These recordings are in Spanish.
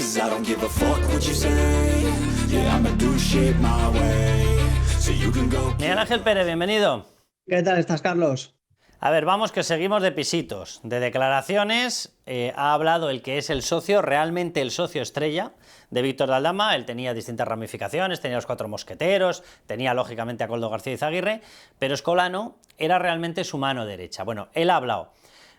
'cause I don't give a fuck what you say. Yeah, I'ma do shit my way. So you can go. Miguel Ángel Pérez, bienvenido. ¿Qué tal estás, Carlos? A ver, vamos que seguimos de pisitos, de declaraciones. Ha hablado el que es el socio, realmente el socio estrella de Víctor de Aldama. Él tenía distintas ramificaciones, tenía los 4 mosqueteros, tenía lógicamente a Koldo García Izaguirre, pero Escolano era realmente su mano derecha. Bueno, él ha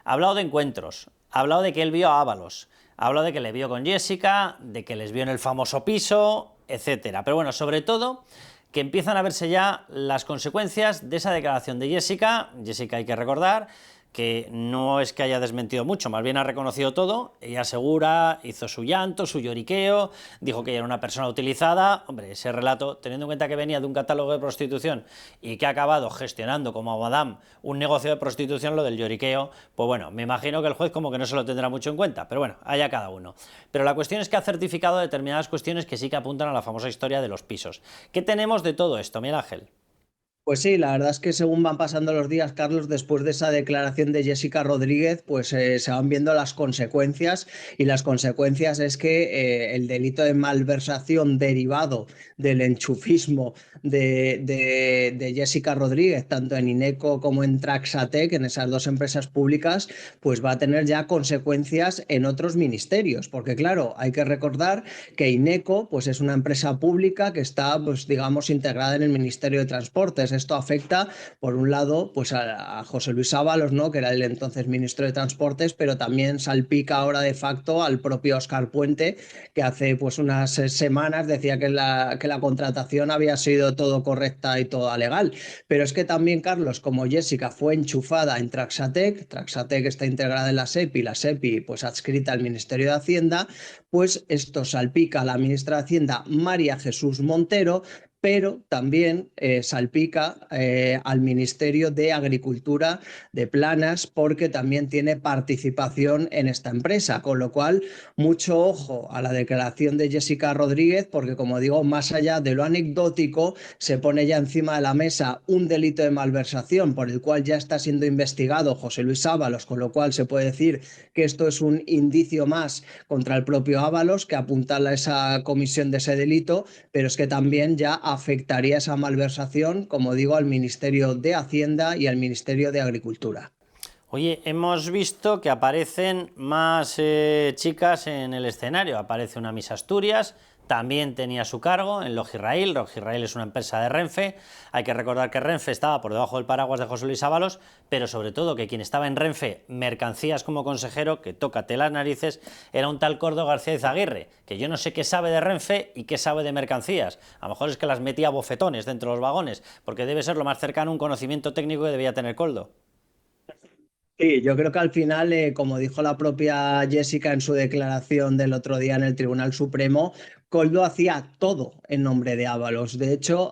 hablado de encuentros, ha hablado de que él vio a Ábalos, ha hablado de que le vio con Jessica, de que les vio en el famoso piso, etcétera. Pero bueno, sobre todo, que empiezan a verse ya las consecuencias de esa declaración de Jessica. Jessica, hay que recordar que no es que haya desmentido mucho, más bien ha reconocido todo. Ella asegura, hizo su llanto, su lloriqueo, dijo que ella era una persona utilizada. Hombre, ese relato, teniendo en cuenta que venía de un catálogo de prostitución y que ha acabado gestionando como madame un negocio de prostitución, lo del lloriqueo, pues bueno, me imagino que el juez como que no se lo tendrá mucho en cuenta, pero bueno, allá cada uno. Pero la cuestión es que ha certificado determinadas cuestiones que sí que apuntan a la famosa historia de los pisos. ¿Qué tenemos de todo esto, Miguel Ángel? Pues sí, la verdad es que según van pasando los días, Carlos, después de esa declaración de Jessica Rodríguez, pues se van viendo las consecuencias, y las consecuencias es que el delito de malversación derivado del enchufismo de Jessica Rodríguez, tanto en Ineco como en Traxatec, en esas dos empresas públicas, pues va a tener ya consecuencias en otros ministerios, porque claro, hay que recordar que Ineco pues es una empresa pública que está, pues digamos, integrada en el Ministerio de Transportes. Esto afecta, por un lado, pues a José Luis Ábalos, ¿no?, que era el entonces ministro de Transportes, pero también salpica ahora de facto al propio Óscar Puente, que hace pues unas semanas decía que la contratación había sido todo correcta y toda legal. Pero es que también, Carlos, como Jessica fue enchufada en Traxatec, Traxatec está integrada en la SEPI, la SEPI pues adscrita al Ministerio de Hacienda, pues esto salpica a la ministra de Hacienda, María Jesús Montero, pero también salpica al Ministerio de Agricultura de Planas, porque también tiene participación en esta empresa, con lo cual mucho ojo a la declaración de Jessica Rodríguez, porque como digo, más allá de lo anecdótico, se pone ya encima de la mesa un delito de malversación por el cual ya está siendo investigado José Luis Ábalos, con lo cual se puede decir que esto es un indicio más contra el propio Ábalos, que apuntala a esa comisión de ese delito, pero es que también ya afectaría esa malversación, como digo, al Ministerio de Hacienda y al Ministerio de Agricultura. Oye, hemos visto que aparecen más chicas en el escenario. Aparece una Miss Asturias, también tenía su cargo en Logirrail. Logirrail es una empresa de Renfe. Hay que recordar que Renfe estaba por debajo del paraguas de José Luis Ábalos, pero sobre todo que quien estaba en Renfe, mercancías como consejero, que tócate las narices, era un tal Koldo García Izaguirre, que yo no sé qué sabe de Renfe y qué sabe de mercancías. A lo mejor es que las metía a bofetones dentro de los vagones, porque debe ser lo más cercano a un conocimiento técnico que debía tener Koldo. Sí, yo creo que al final, como dijo la propia Jessica en su declaración del otro día en el Tribunal Supremo, Koldo hacía todo en nombre de Ábalos. De hecho,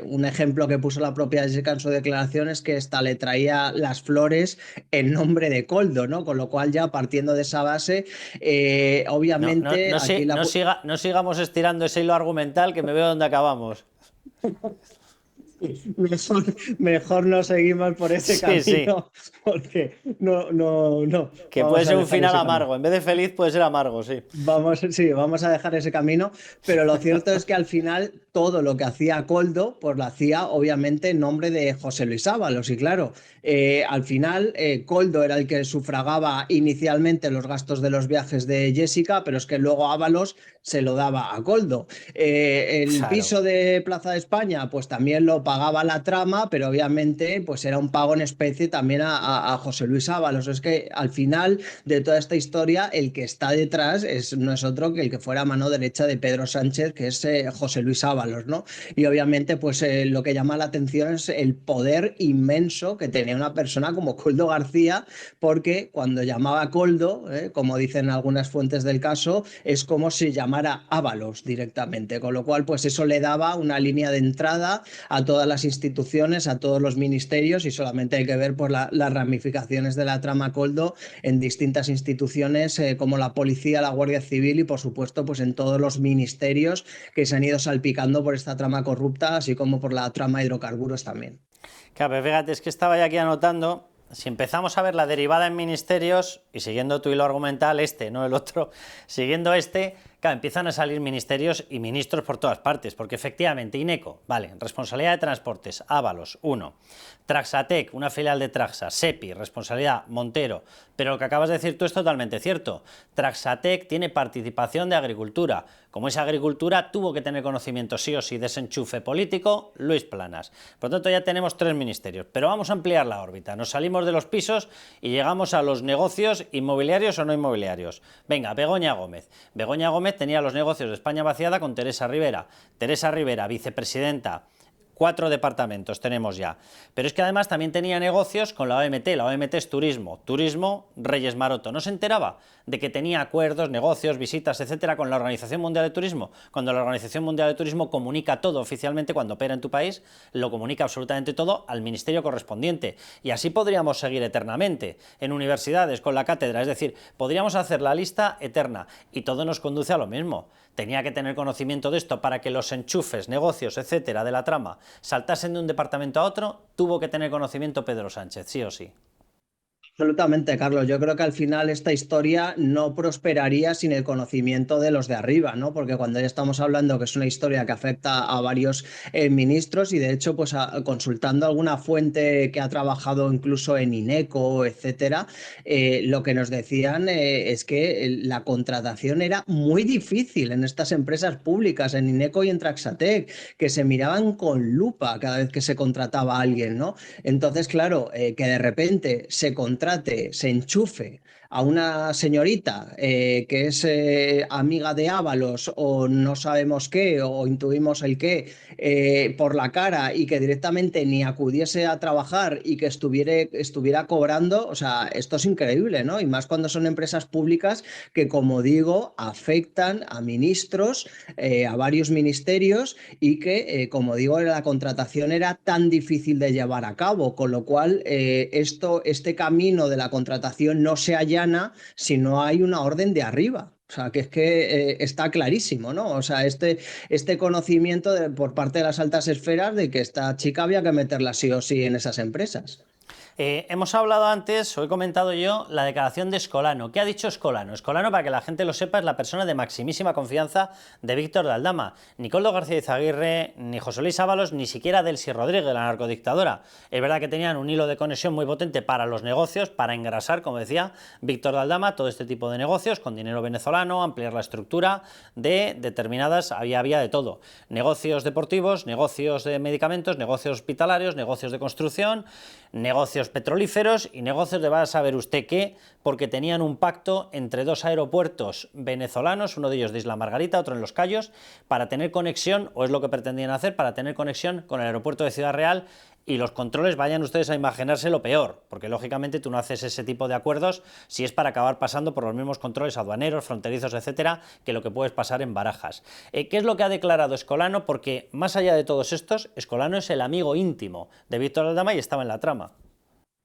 un ejemplo que puso la propia Jessica en su declaración es que esta le traía las flores en nombre de Koldo, ¿no? Con lo cual, ya partiendo de esa base, obviamente aquí no sigamos estirando ese hilo argumental, que me veo donde acabamos. Mejor no seguimos por ese camino, sí. Porque no. Que puede ser un final amargo. En vez de feliz puede ser amargo, sí. Vamos a dejar ese camino, pero lo cierto es que al final todo lo que hacía Koldo, pues lo hacía obviamente en nombre de José Luis Ábalos. Y claro, al final Koldo era el que sufragaba inicialmente los gastos de los viajes de Jessica, pero es que luego Ábalos se lo daba a Koldo. El piso de Plaza de España, pues también lo pagaba la trama, pero obviamente pues era un pago en especie también a José Luis Ábalos. Es que al final de toda esta historia, el que está detrás no es otro que el que fuera mano derecha de Pedro Sánchez, que es José Luis Ábalos, ¿no? Y obviamente pues lo que llama la atención es el poder inmenso que tenía una persona como Koldo García, porque cuando llamaba a Koldo, como dicen algunas fuentes del caso, es como si llamara Ábalos directamente, con lo cual pues eso le daba una línea de entrada a todas las instituciones, a todos los ministerios, y solamente hay que ver pues las ramificaciones de la trama Koldo en distintas instituciones como la policía, la Guardia Civil y por supuesto pues en todos los ministerios que se han ido salpicando por esta trama corrupta, así como por la trama hidrocarburos también. Claro, pero fíjate, es que estaba ya aquí anotando, si empezamos a ver la derivada en ministerios, y siguiendo tu hilo argumental, no el otro, siguiendo Claro, empiezan a salir ministerios y ministros por todas partes, porque efectivamente INECO, vale, responsabilidad de transportes, Ábalos, uno, Traxatec, una filial de Traxa, SEPI, responsabilidad Montero, pero lo que acabas de decir tú es totalmente cierto. Traxatec tiene participación de agricultura. Como es agricultura, tuvo que tener conocimiento sí o sí de ese enchufe político, Luis Planas. Por lo tanto, ya tenemos 3 ministerios, pero vamos a ampliar la órbita. Nos salimos de los pisos y llegamos a los negocios inmobiliarios o no inmobiliarios. Venga, Begoña Gómez. Begoña Gómez tenía los negocios de España Vaciada con Teresa Rivera. Teresa Rivera, vicepresidenta. 4 departamentos tenemos ya. Pero es que además también tenía negocios con la OMT. La OMT es turismo. Turismo, Reyes Maroto. ¿No se enteraba de que tenía acuerdos, negocios, visitas, etcétera, con la Organización Mundial de Turismo? Cuando la Organización Mundial de Turismo comunica todo oficialmente, cuando opera en tu país, lo comunica absolutamente todo al ministerio correspondiente. Y así podríamos seguir eternamente en universidades con la cátedra. Es decir, podríamos hacer la lista eterna y todo nos conduce a lo mismo. Tenía que tener conocimiento de esto para que los enchufes, negocios, etcétera, de la trama saltasen de un departamento a otro. Tuvo que tener conocimiento Pedro Sánchez, sí o sí. Absolutamente, Carlos. Yo creo que al final esta historia no prosperaría sin el conocimiento de los de arriba, ¿no? Porque cuando ya estamos hablando que es una historia que afecta a varios ministros y de hecho, pues consultando alguna fuente que ha trabajado incluso en INECO, etcétera, lo que nos decían es que la contratación era muy difícil en estas empresas públicas, en INECO y en Traxatec, que se miraban con lupa cada vez que se contrataba a alguien, ¿no? Entonces, claro, que de repente se se enchufe a una señorita que es amiga de Ábalos o no sabemos qué o intuimos el qué por la cara y que directamente ni acudiese a trabajar y que estuviera cobrando, o sea, esto es increíble, ¿no? Y más cuando son empresas públicas que, como digo, afectan a ministros, a varios ministerios y que, como digo, la contratación era tan difícil de llevar a cabo, con lo cual este camino de la contratación no se allana si no hay una orden de arriba. O sea, que es que está clarísimo, ¿no? O sea, este conocimiento por parte de las altas esferas de que esta chica había que meterla sí o sí en esas empresas. Hemos hablado antes, o he comentado yo, la declaración de Escolano. ¿Qué ha dicho Escolano? Escolano, para que la gente lo sepa, es la persona de maximísima confianza de Víctor de Aldama. Ni Koldo García Izaguirre, ni José Luis Ábalos, ni siquiera Delcy Rodríguez, la narcodictadora. Es verdad que tenían un hilo de conexión muy potente para los negocios, para engrasar, como decía Víctor de Aldama, todo este tipo de negocios con dinero venezolano, ampliar la estructura de determinadas, había de todo. Negocios deportivos, negocios de medicamentos, negocios hospitalarios, negocios de construcción, negocios petrolíferos y negocios de va a saber usted qué, porque tenían un pacto entre 2 aeropuertos venezolanos, uno de ellos de Isla Margarita, otro en Los Cayos, para tener conexión, o es lo que pretendían hacer, para tener conexión con el aeropuerto de Ciudad Real. Y los controles, vayan ustedes a imaginarse lo peor, porque lógicamente tú no haces ese tipo de acuerdos si es para acabar pasando por los mismos controles aduaneros, fronterizos, etcétera, que lo que puedes pasar en Barajas. ¿Qué es lo que ha declarado Escolano? Porque más allá de todos estos, Escolano es el amigo íntimo de Víctor Aldama y estaba en la trama.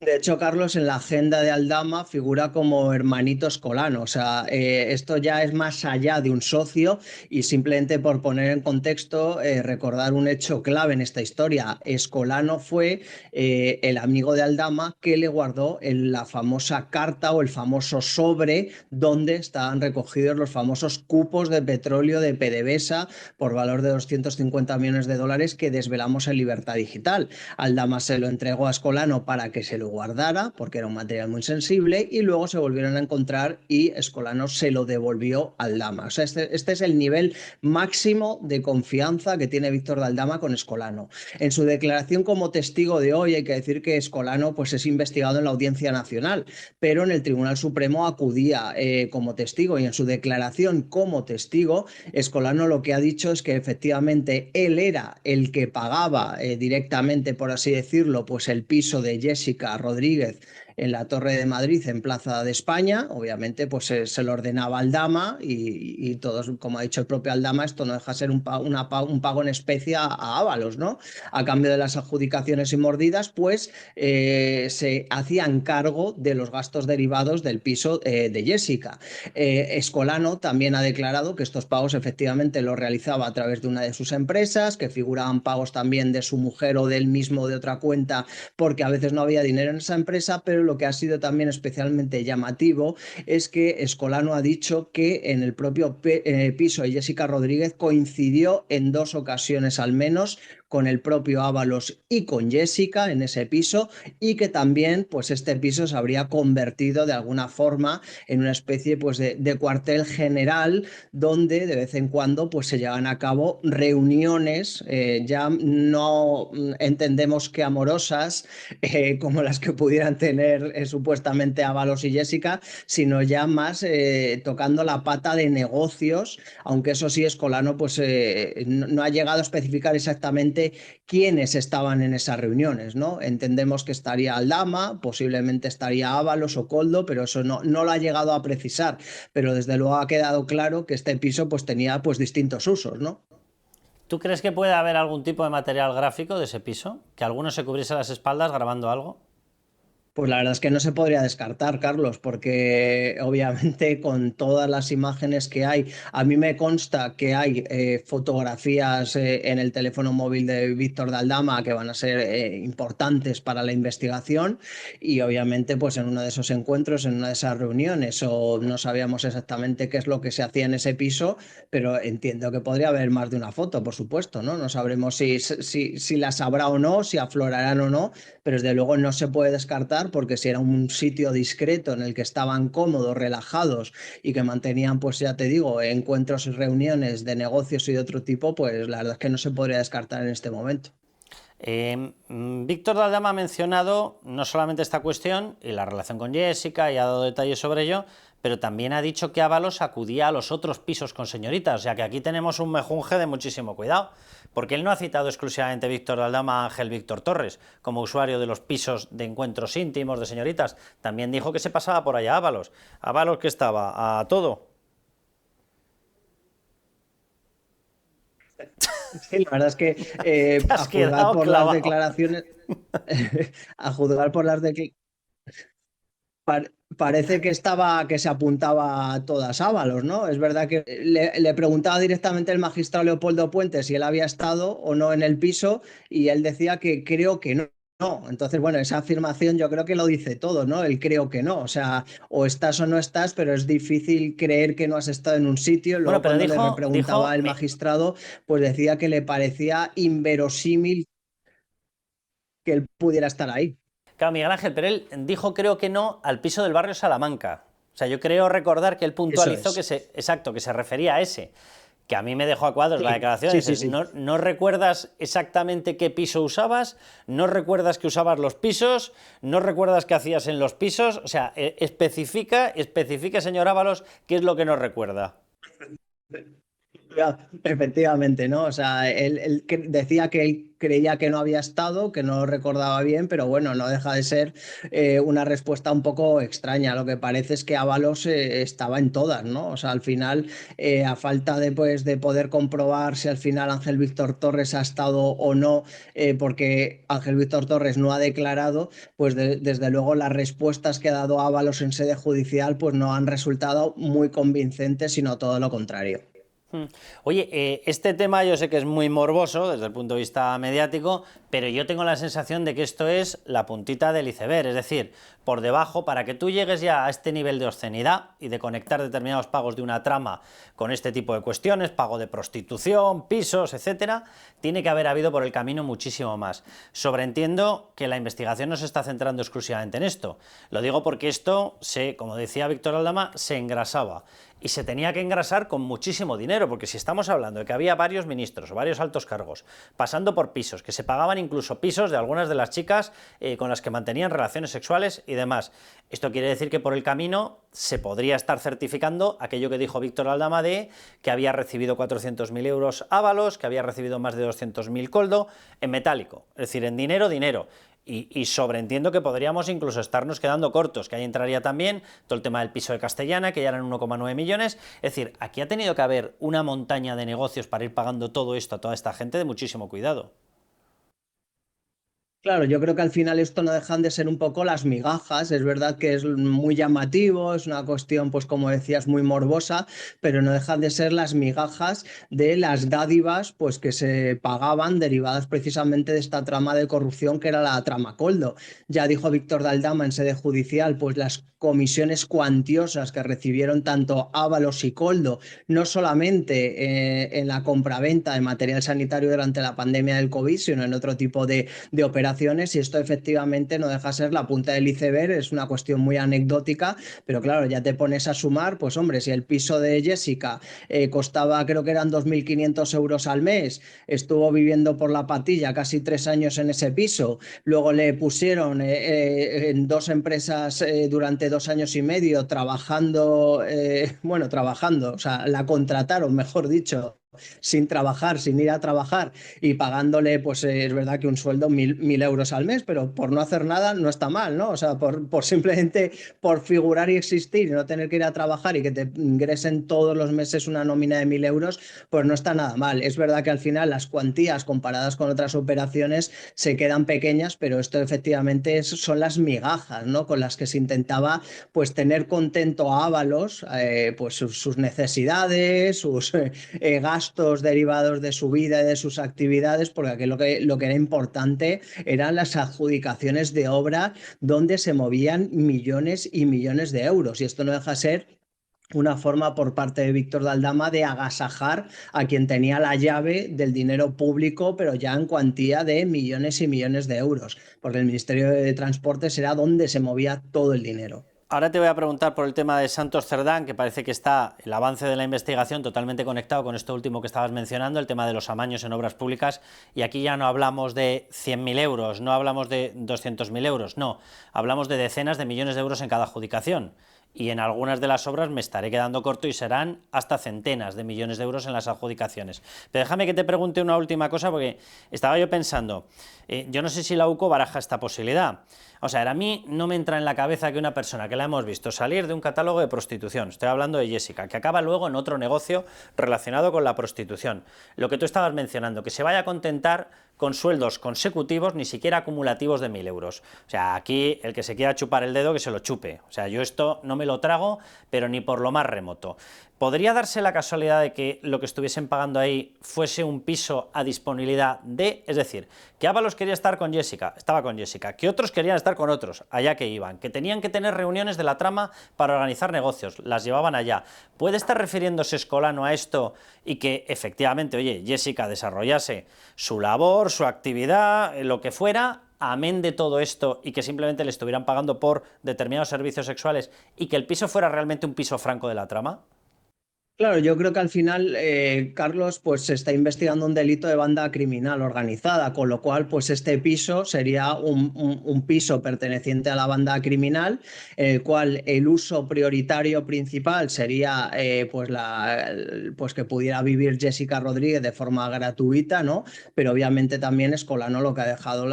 De hecho, Carlos, en la agenda de Aldama figura como hermanito Escolano. O sea, esto ya es más allá de un socio y simplemente por poner en contexto, recordar un hecho clave en esta historia. Escolano fue el amigo de Aldama que le guardó la famosa carta o el famoso sobre donde estaban recogidos los famosos cupos de petróleo de PDVSA por valor de 250 millones de dólares que desvelamos en Libertad Digital. Aldama se lo entregó a Escolano para que se lo guardara porque era un material muy sensible y luego se volvieron a encontrar y Escolano se lo devolvió a Aldama. O sea, este es el nivel máximo de confianza que tiene Víctor de Aldama con Escolano. En su declaración como testigo de hoy hay que decir que Escolano pues, es investigado en la Audiencia Nacional, pero en el Tribunal Supremo acudía como testigo y en su declaración como testigo Escolano lo que ha dicho es que efectivamente él era el que pagaba directamente, por así decirlo, pues el piso de Jessica Rodríguez en la Torre de Madrid, en Plaza de España. Obviamente, pues se lo ordenaba Aldama y todos, como ha dicho el propio Aldama, esto no deja de ser un pago en especie a Ábalos, ¿no? A cambio de las adjudicaciones y mordidas, pues se hacían cargo de los gastos derivados del piso de Jessica. Escolano también ha declarado que estos pagos efectivamente los realizaba a través de una de sus empresas, que figuraban pagos también de su mujer o del mismo de otra cuenta, porque a veces no había dinero en esa empresa, pero pero lo que ha sido también especialmente llamativo es que Escolano ha dicho que en el propio piso de Jessica Rodríguez coincidió en 2 ocasiones al menos con el propio Ábalos y con Jessica en ese piso, y que también pues este piso se habría convertido de alguna forma en una especie pues de cuartel general donde de vez en cuando pues se llevan a cabo reuniones, ya no entendemos que amorosas, como las que pudieran tener supuestamente Ábalos y Jessica, sino ya más tocando la pata de negocios, aunque eso sí, Escolano pues no ha llegado a especificar exactamente quiénes estaban en esas reuniones, ¿no? Entendemos que estaría Aldama, posiblemente estaría Ábalos o Koldo, pero eso no lo ha llegado a precisar, pero desde luego ha quedado claro que este piso pues tenía pues distintos usos, ¿no? ¿Tú crees que puede haber algún tipo de material gráfico de ese piso? ¿Que alguno se cubriese las espaldas grabando algo? Pues la verdad es que no se podría descartar, Carlos, porque obviamente con todas las imágenes que hay, a mí me consta que hay fotografías en el teléfono móvil de Víctor de Aldama que van a ser importantes para la investigación, y obviamente pues en uno de esos encuentros, en una de esas reuniones, o no sabíamos exactamente qué es lo que se hacía en ese piso, pero entiendo que podría haber más de una foto, por supuesto, ¿no? No sabremos si las habrá o no, si aflorarán o no, pero desde luego no se puede descartar, porque si era un sitio discreto en el que estaban cómodos, relajados y que mantenían, pues ya te digo, encuentros y reuniones de negocios y de otro tipo, pues la verdad es que no se podría descartar en este momento. Víctor de Aldama ha mencionado no solamente esta cuestión y la relación con Jessica y ha dado detalles sobre ello, pero también ha dicho que Ábalos acudía a los otros pisos con señoritas, o sea que aquí tenemos un mejunje de muchísimo cuidado, porque él no ha citado exclusivamente Víctor de Aldama a Ángel Víctor Torres como usuario de los pisos de encuentros íntimos de señoritas, también dijo que se pasaba por allá Ábalos. Ábalos que estaba a todo. Sí, la verdad es que Te a has juzgar quedado por las clavado. declaraciones, a juzgar por las declaraciones, parece que que se apuntaba a todas Ábalos, ¿no? Es verdad que le preguntaba directamente el magistrado Leopoldo Puente si él había estado o no en el piso, y él decía que creo que no. No, entonces, bueno, esa afirmación yo creo que lo dice todo, ¿no? El creo que no, o sea, o estás o no estás, pero es difícil creer que no has estado en un sitio. Bueno, Luego pero cuando le dijo repreguntaba el magistrado, pues decía que le parecía inverosímil que él pudiera estar ahí. claro, Miguel Ángel, pero él dijo creo que no al piso del barrio Salamanca. O sea, yo creo recordar que él Eso puntualizó es. exacto, que se refería a ese, que a mí me dejó a cuadros la Sí, declaración. sí, sí, Dices, sí. no recuerdas exactamente qué piso usabas, no recuerdas que usabas los pisos, no recuerdas qué hacías en los pisos. O sea, especifique, señor Ábalos, qué es lo que no recuerda. Ya, efectivamente, ¿no? O sea, él decía que él creía que no había estado, que no lo recordaba bien, pero bueno, no deja de ser una respuesta un poco extraña. Lo que parece es que Ábalos estaba en todas, ¿no? O sea, al final, a falta de, pues, de poder comprobar si al final Ángel Víctor Torres ha estado o no, porque Ángel Víctor Torres no ha declarado, pues desde luego las respuestas que ha dado Ábalos en sede judicial pues no han resultado muy convincentes, sino todo lo contrario. Oye, este tema yo sé que es muy morboso desde el punto de vista mediático, pero yo tengo la sensación de que esto es la puntita del iceberg, es decir, por debajo, para que tú llegues ya a este nivel de obscenidad y de conectar determinados pagos de una trama con este tipo de cuestiones, pago de prostitución, pisos, etcétera, tiene que haber habido por el camino muchísimo más. Sobreentiendo que la investigación no se está centrando exclusivamente en esto. Lo digo porque esto, como decía Víctor Aldama, se engrasaba. Y se tenía que engrasar con muchísimo dinero, porque si estamos hablando de que había varios ministros o varios altos cargos pasando por pisos, que se pagaban incluso pisos de algunas de las chicas con las que mantenían relaciones sexuales y demás, esto quiere decir que por el camino se podría estar certificando aquello que dijo Víctor Aldama de que había recibido 400.000 euros Ábalos, que había recibido más de 200.000 Koldo, en metálico, es decir, en dinero, dinero. Y sobreentiendo que podríamos incluso estarnos quedando cortos, que ahí entraría también todo el tema del piso de Castellana, que ya eran 1,9 millones. Es decir, aquí ha tenido que haber una montaña de negocios para ir pagando todo esto a toda esta gente de muchísimo cuidado. Claro, yo creo que al final esto no dejan de ser un poco las migajas. Es verdad que es muy llamativo, es una cuestión, pues como decías, muy morbosa, pero no dejan de ser las migajas de las dádivas, pues que se pagaban derivadas precisamente de esta trama de corrupción que era la trama Coldo. Ya dijo Víctor Daldama en sede judicial, pues las comisiones cuantiosas que recibieron tanto Ábalos y Coldo, no solamente en la compraventa de material sanitario durante la pandemia del COVID, sino en otro tipo de operaciones, y esto efectivamente no deja de ser la punta del iceberg, es una cuestión muy anecdótica, pero claro, ya te pones a sumar, pues hombre, si el piso de Jessica costaba, creo que eran 2.500 euros al mes, estuvo viviendo por la patilla casi 3 años en ese piso, luego le pusieron en dos empresas durante 2 años y medio trabajando, bueno, trabajando, o sea, la contrataron, mejor dicho, sin trabajar, sin ir a trabajar y pagándole, pues es verdad que un sueldo 1.000 euros al mes, pero por no hacer nada no está mal, ¿no? O sea, por simplemente por figurar y existir y no tener que ir a trabajar y que te ingresen todos los meses una nómina de 1.000 euros, pues no está nada mal. Es verdad que al final las cuantías comparadas con otras operaciones se quedan pequeñas, pero esto efectivamente son las migajas, ¿no? Con las que se intentaba pues tener contento a Ábalos, pues sus necesidades, sus gastos derivados de su vida y de sus actividades, porque aquí lo que era importante eran las adjudicaciones de obra donde se movían millones y millones de euros. Y esto no deja de ser una forma por parte de Víctor Daldama de agasajar a quien tenía la llave del dinero público, pero ya en cuantía de millones y millones de euros, porque el Ministerio de Transportes era donde se movía todo el dinero. Ahora te voy a preguntar por el tema de Santos Cerdán, que parece que está el avance de la investigación totalmente conectado con esto último que estabas mencionando, el tema de los amaños en obras públicas, y aquí ya no hablamos de 100.000 euros, no hablamos de 200.000 euros, no, hablamos de decenas de millones de euros en cada adjudicación. Y en algunas de las obras me estaré quedando corto y serán hasta centenas de millones de euros en las adjudicaciones. Pero déjame que te pregunte una última cosa, porque estaba yo pensando, yo no sé si la UCO baraja esta posibilidad. O sea, a mí no me entra en la cabeza que una persona que la hemos visto salir de un catálogo de prostitución, estoy hablando de Jessica, que acaba luego en otro negocio relacionado con la prostitución, lo que tú estabas mencionando, que se vaya a contentar con sueldos consecutivos, ni siquiera acumulativos de 1.000 euros. O sea, aquí el que se quiera chupar el dedo, que se lo chupe. O sea, yo esto no me lo trago, pero ni por lo más remoto. ¿Podría darse la casualidad de que lo que estuviesen pagando ahí fuese un piso a disponibilidad de, es decir, que Ábalos quería estar con Jessica, estaba con Jessica, que otros querían estar con otros, allá que iban, que tenían que tener reuniones de la trama para organizar negocios, las llevaban allá? ¿Puede estar refiriéndose Escolano a esto y que efectivamente, oye, Jessica desarrollase su labor, su actividad, lo que fuera, amén de todo esto, y que simplemente le estuvieran pagando por determinados servicios sexuales y que el piso fuera realmente un piso franco de la trama? Claro, yo creo que al final, Carlos, pues se está investigando un delito de banda criminal organizada, con lo cual, pues este piso sería un piso perteneciente a la banda criminal, en el cual el uso prioritario principal sería, pues que pudiera vivir Jessica Rodríguez de forma gratuita, ¿no? Pero obviamente también Escolano lo que ha dejado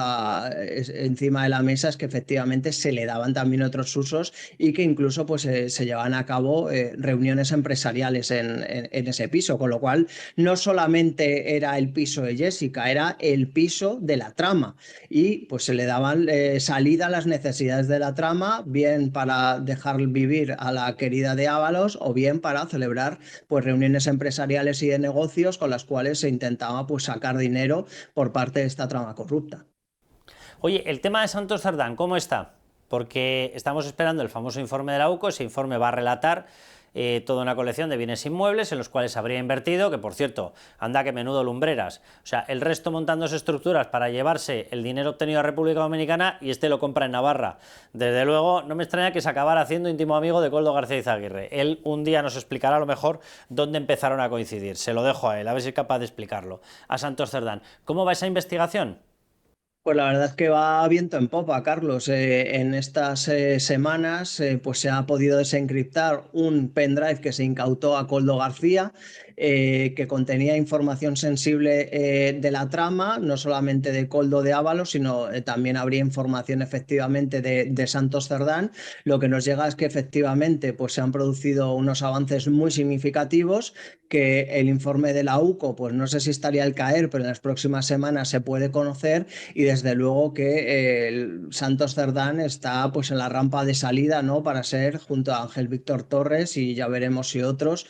encima de la mesa es que efectivamente se le daban también otros usos y que incluso, pues se llevan a cabo reuniones empresariales en ese piso, con lo cual no solamente era el piso de Jessica, era el piso de la trama, y pues se le daban salida a las necesidades de la trama, bien para dejar vivir a la querida de Ábalos o bien para celebrar pues reuniones empresariales y de negocios con las cuales se intentaba pues sacar dinero por parte de esta trama corrupta. Oye, el tema de Santos Cerdán, ¿cómo está? Porque estamos esperando el famoso informe de la UCO, ese informe va a relatar toda una colección de bienes inmuebles en los cuales habría invertido, que por cierto, anda que menudo lumbreras, o sea, el resto montándose estructuras para llevarse el dinero obtenido a República Dominicana y este lo compra en Navarra. Desde luego, no me extraña que se acabara haciendo íntimo amigo de Koldo García Izaguirre. Él un día nos explicará a lo mejor dónde empezaron a coincidir. Se lo dejo a él, a ver si es capaz de explicarlo. A Santos Cerdán, ¿cómo va esa investigación? Pues la verdad es que va viento en popa, Carlos. En estas semanas pues se ha podido desencriptar un pendrive que se incautó a Koldo García, que contenía información sensible de la trama, no solamente de Koldo, de Ábalos, sino también habría información efectivamente de Santos Cerdán. Lo que nos llega es que efectivamente pues, se han producido unos avances muy significativos, que el informe de la UCO, pues no sé si estaría al caer, pero en las próximas semanas se puede conocer, y desde luego que el Santos Cerdán está pues en la rampa de salida, ¿no? Para ser, junto a Ángel Víctor Torres y ya veremos si otros,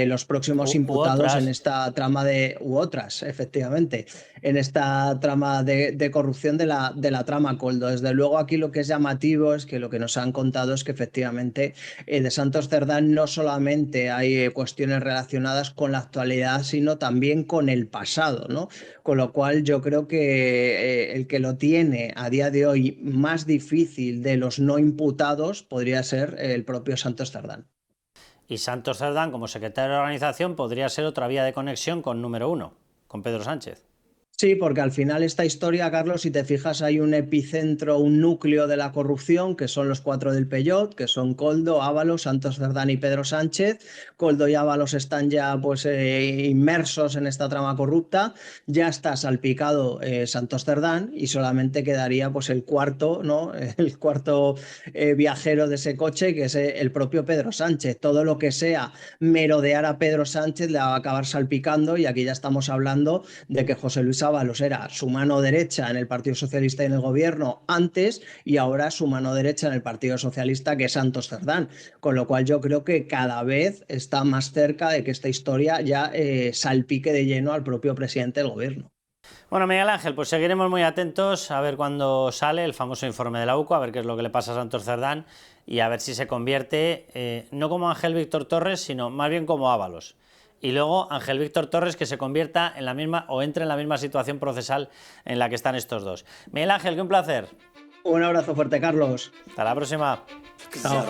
los próximos imputados en esta trama u otras, efectivamente, en esta trama de corrupción de la trama Koldo. Desde luego aquí lo que es llamativo es que lo que nos han contado es que efectivamente de Santos Cerdán no solamente hay cuestiones relacionadas con la actualidad, sino también con el pasado, ¿no? Con lo cual yo creo que el que lo tiene a día de hoy más difícil de los no imputados podría ser el propio Santos Cerdán. Y Santos Cerdán, como secretario de organización, podría ser otra vía de conexión con número 1, con Pedro Sánchez. Sí, porque al final esta historia, Carlos, si te fijas, hay un epicentro, un núcleo de la corrupción, que son los 4 del Peyot, que son Koldo, Ábalos, Santos Cerdán y Pedro Sánchez. Koldo y Ábalos están ya pues, inmersos en esta trama corrupta. Ya está salpicado Santos Cerdán y solamente quedaría pues, el cuarto, ¿no? El cuarto viajero de ese coche, que es el propio Pedro Sánchez. Todo lo que sea merodear a Pedro Sánchez le va a acabar salpicando, y aquí ya estamos hablando de que José Luis Ábalos era su mano derecha en el Partido Socialista y en el gobierno antes, y ahora su mano derecha en el Partido Socialista, que es Santos Cerdán, con lo cual yo creo que cada vez está más cerca de que esta historia ya salpique de lleno al propio presidente del gobierno. Bueno, Miguel Ángel, pues seguiremos muy atentos a ver cuándo sale el famoso informe de la UCO, a ver qué es lo que le pasa a Santos Cerdán y a ver si se convierte no como Ángel Víctor Torres, sino más bien como Ábalos. Y luego Ángel Víctor Torres que se convierta en la misma o entre en la misma situación procesal en la que están estos dos. Miguel Ángel, que un placer. Un abrazo fuerte, Carlos. Hasta la próxima. Chao.